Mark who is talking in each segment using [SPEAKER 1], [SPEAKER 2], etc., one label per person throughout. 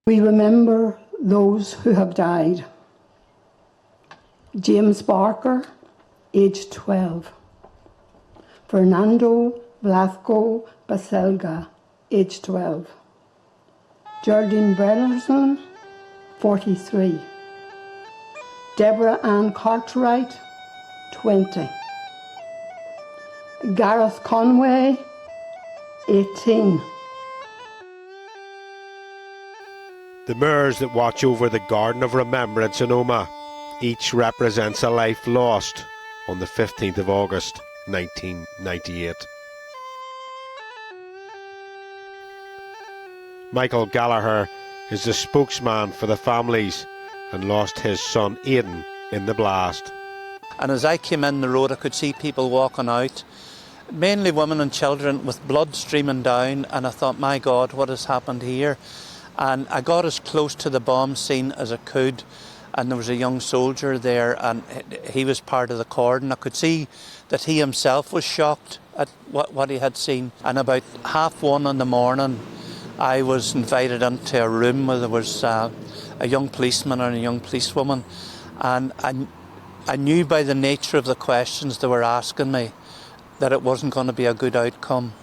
[SPEAKER 1] We remember those who have died. James Barker, aged 12. Fernando Blasco Baselga, aged 12. Geraldine Brellerson, 43. Deborah Ann Cartwright, 20. Gareth Conway, 18.
[SPEAKER 2] The moors that watch over the Garden of Remembrance in Omagh, each represents a life lost on the 15th of August 1998. Michael Gallagher is the spokesman for the families and lost his son Aidan in the blast.
[SPEAKER 3] And as I came in the road, I could see people walking out, mainly women and children with blood streaming down, and I thought, my God, what has happened here? And I got as close to the bomb scene as I could, and there was a young soldier there, and he was part of the cordon. I could see that he himself was shocked at what he had seen. And about 1:30 in the morning, I was invited into a room where there was a young policeman and a young policewoman, and I knew by the nature of the questions they were asking me that it wasn't going to be a good outcome.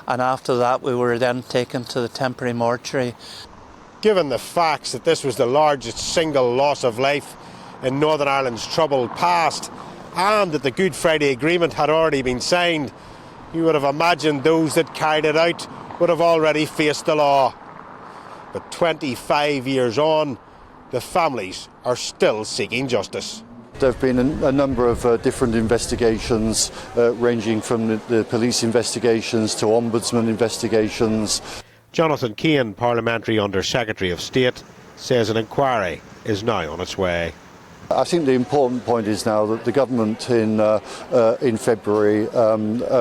[SPEAKER 3] And after that, we were then taken to the temporary mortuary.
[SPEAKER 2] Given the facts that this was the largest single loss of life in Northern Ireland's troubled past, and that the Good Friday Agreement had already been signed, you would have imagined those that carried it out would have already faced the law. But 25 years on, the families are still seeking justice.
[SPEAKER 4] There have been a number of different investigations, ranging from the police investigations to ombudsman investigations.
[SPEAKER 2] Jonathan Keane, Parliamentary Under-Secretary of State, says an inquiry is now on its way.
[SPEAKER 4] I think the important point is now that the government in February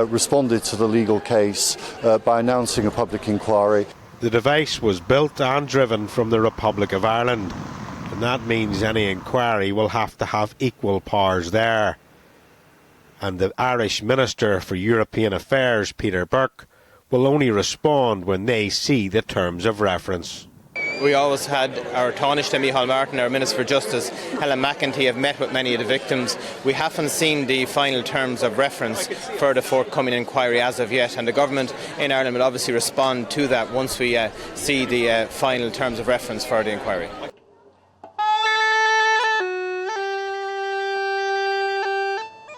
[SPEAKER 4] responded to the legal case by announcing a public inquiry.
[SPEAKER 2] The device was built and driven from the Republic of Ireland, and that means any inquiry will have to have equal powers there. And the Irish Minister for European Affairs, Peter Burke, will only respond when they see the terms of reference.
[SPEAKER 5] We always had our Taoiseach Micheál Martin, our Minister for Justice, Helen McEntee, have met with many of the victims. We haven't seen the final terms of reference for the forthcoming inquiry as of yet, and the government in Ireland will obviously respond to that once we see the final terms of reference for the inquiry.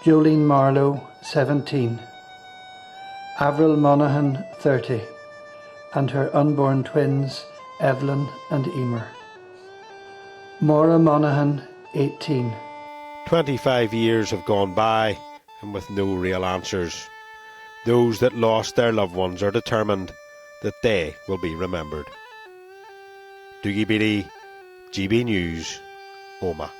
[SPEAKER 6] Jolene Marlowe, 17. Avril Monaghan, 30, and her unborn twins, Evelyn and Emer. Maura Monaghan, 18.
[SPEAKER 2] 25 years have gone by, and with no real answers. Those that lost their loved ones are determined that they will be remembered. Dougie Beattie, GB News, Omagh.